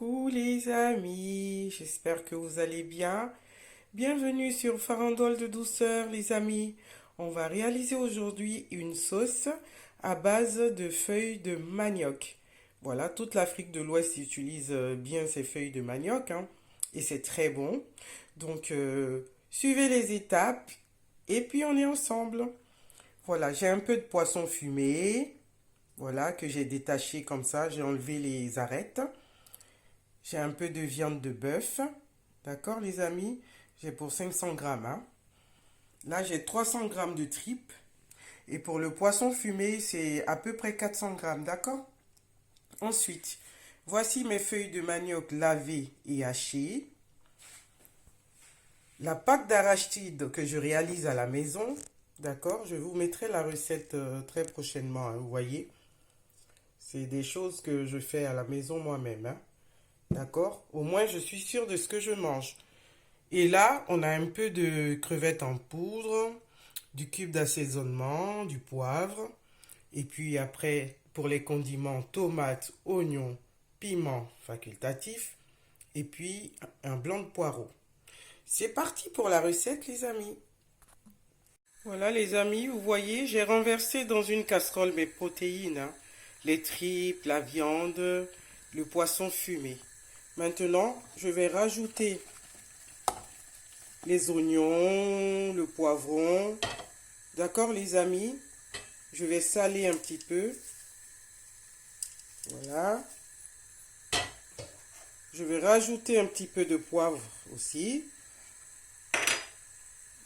Coucou les amis, j'espère que vous allez bien. Bienvenue sur Farandole de douceur les amis. On va réaliser aujourd'hui une sauce à base de feuilles de manioc. Voilà, toute l'Afrique de l'Ouest utilise bien ces feuilles de manioc, hein, et c'est très bon. Donc suivez les étapes et puis on est ensemble. Voilà, j'ai un peu de poisson fumé, voilà, que j'ai détaché comme ça, j'ai enlevé les arêtes. J'ai un peu de viande de bœuf. D'accord, les amis? J'ai pour 500 grammes. Hein. Là, j'ai 300 grammes de tripes. Et pour le poisson fumé, c'est à peu près 400 grammes. D'accord? Ensuite, voici mes feuilles de manioc lavées et hachées. La pâte d'arachide que je réalise à la maison. D'accord? Je vous mettrai la recette très prochainement. Hein, vous voyez? C'est des choses que je fais à la maison moi-même. Hein. D'accord? Au moins, je suis sûre de ce que je mange. Et là, on a un peu de crevettes en poudre, du cube d'assaisonnement, du poivre. Et puis après, pour les condiments, tomates, oignons, piment facultatif. Et puis, un blanc de poireau. C'est parti pour la recette, les amis. Voilà, les amis, vous voyez, j'ai renversé dans une casserole mes protéines. Hein. Les tripes, la viande, le poisson fumé. Maintenant, je vais rajouter les oignons, le poivron. D'accord, les amis? Je vais saler un petit peu. Voilà. Je vais rajouter un petit peu de poivre aussi.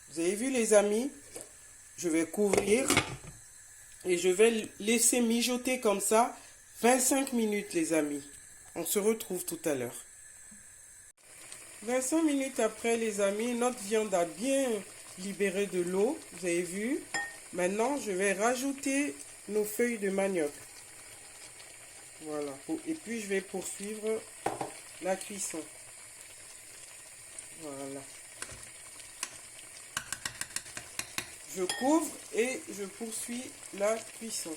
Vous avez vu, les amis? Je vais couvrir et je vais laisser mijoter comme ça 25 minutes, les amis. On se retrouve tout à l'heure. 25 minutes après, les amis, notre viande a bien libéré de l'eau. Vous avez vu? Maintenant, je vais rajouter nos feuilles de manioc. Voilà. Et puis, je vais poursuivre la cuisson. Voilà. Je couvre et je poursuis la cuisson.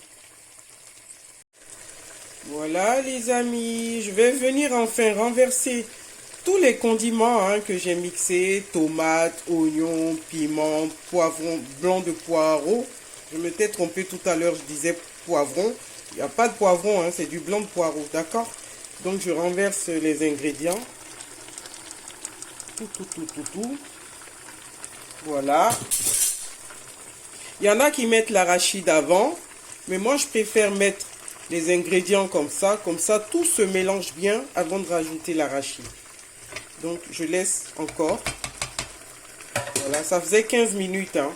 Voilà, les amis. Je vais venir enfin renverser tous les condiments hein, que j'ai mixés. Tomates, oignons, piment, poivron, blanc de poireau. Je m'étais trompé tout à l'heure, je disais poivron. Il n'y a pas de poivron, hein, c'est du blanc de poireau, d'accord? Donc je renverse les ingrédients. Tout. Voilà. Il y en a qui mettent l'arachide avant, mais moi je préfère mettre les ingrédients comme ça tout se mélange bien avant de rajouter l'arachide. Donc je laisse encore. Voilà, ça faisait 15 minutes. Hein.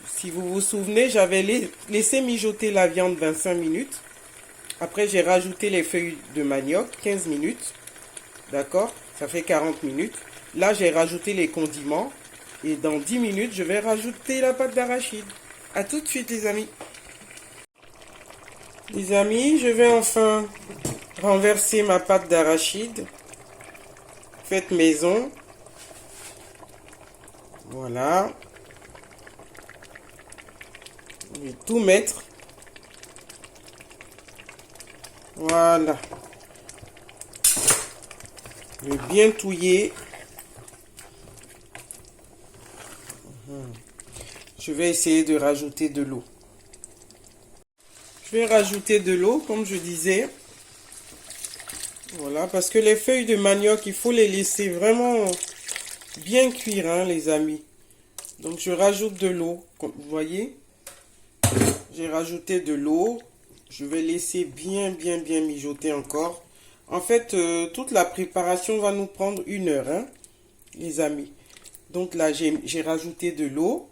Si vous vous souvenez, j'avais laissé mijoter la viande 25 minutes. Après, j'ai rajouté les feuilles de manioc, 15 minutes. D'accord? Ça fait 40 minutes. Là, j'ai rajouté les condiments. Et dans 10 minutes, je vais rajouter la pâte d'arachide. A tout de suite, les amis. Les amis, je vais enfin renverser ma pâte d'arachide. Faite maison. Voilà. Je vais tout mettre. Voilà. Je vais bien touiller. Je vais essayer de rajouter de l'eau. Je vais rajouter de l'eau, comme je disais. Voilà, parce que les feuilles de manioc, il faut les laisser vraiment bien cuire, hein, les amis. Donc, je rajoute de l'eau. Comme vous voyez, j'ai rajouté de l'eau. Je vais laisser bien mijoter encore. En fait, toute la préparation va nous prendre 1 heure, hein, les amis. Donc là, j'ai rajouté de l'eau.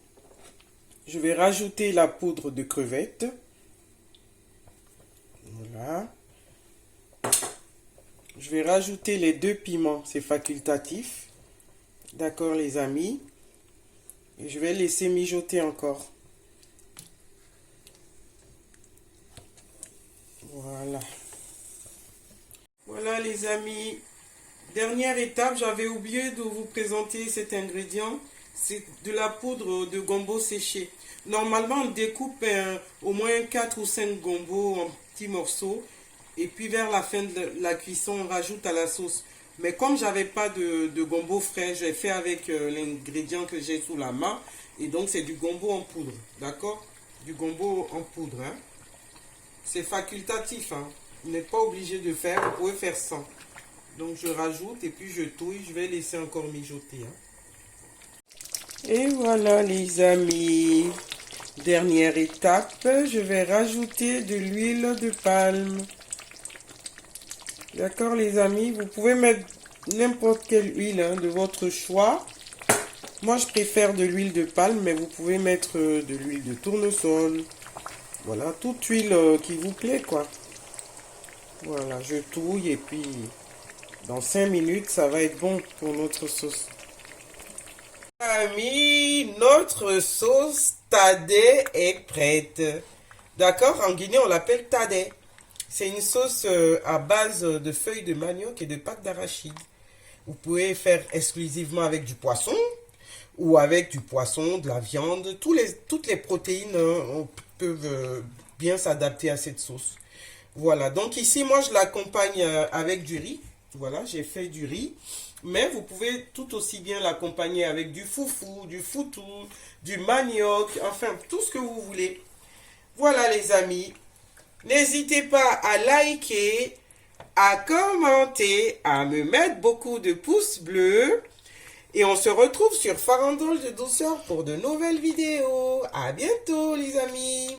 Je vais rajouter la poudre de crevettes. Voilà. Je vais rajouter les 2 piments, c'est facultatif. D'accord, les amis. Et je vais laisser mijoter encore. Voilà. Voilà, les amis. Dernière étape, j'avais oublié de vous présenter cet ingrédient. C'est de la poudre de gombo séché. Normalement, on découpe au moins 4 ou 5 gombos en petits morceaux. Et puis vers la fin de la cuisson, on rajoute à la sauce. Mais comme j'avais pas de gombo frais, j'ai fait avec l'ingrédient que j'ai sous la main. Et donc c'est du gombo en poudre, d'accord? Du gombo en poudre, hein. C'est facultatif, hein. Vous n'êtes pas obligé de faire, vous pouvez faire sans. Donc je rajoute et puis je touille, je vais laisser encore mijoter, hein. Et voilà les amis. Dernière étape, je vais rajouter de l'huile de palme. D'accord les amis, vous pouvez mettre n'importe quelle huile hein, de votre choix. Moi je préfère de l'huile de palme, mais vous pouvez mettre de l'huile de tournesol. Voilà, toute huile qui vous plaît quoi. Voilà, je touille et puis dans 5 minutes ça va être bon pour notre sauce. Amis, notre sauce tadé est prête. D'accord, en Guinée on l'appelle tadé. C'est une sauce à base de feuilles de manioc et de pâte d'arachide. Vous pouvez faire exclusivement avec du poisson ou avec du poisson, de la viande. Toutes les protéines peuvent bien s'adapter à cette sauce. Voilà, donc ici, moi, je l'accompagne avec du riz. Voilà, j'ai fait du riz. Mais vous pouvez tout aussi bien l'accompagner avec du foufou, du foutou, du manioc, enfin, tout ce que vous voulez. Voilà, les amis. N'hésitez pas à liker, à commenter, à me mettre beaucoup de pouces bleus. Et on se retrouve sur Farandole de douceur pour de nouvelles vidéos. À bientôt les amis.